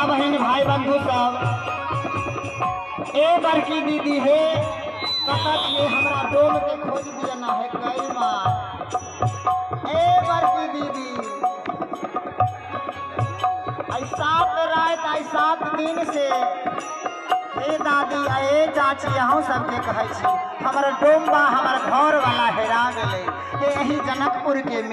माँ बहन भाई बंधु सब ए बड़की दीदी है कतक ये हमरा डोम के खोज दिया ना है कई बार ए बड़की दीदी आई 7 रात आई 7 दिन से ए दादी ए चाची अहूँ सबके कहै छी हमर डोम बा हमर घर वाला हेरा गेलै यही जनकपुर के में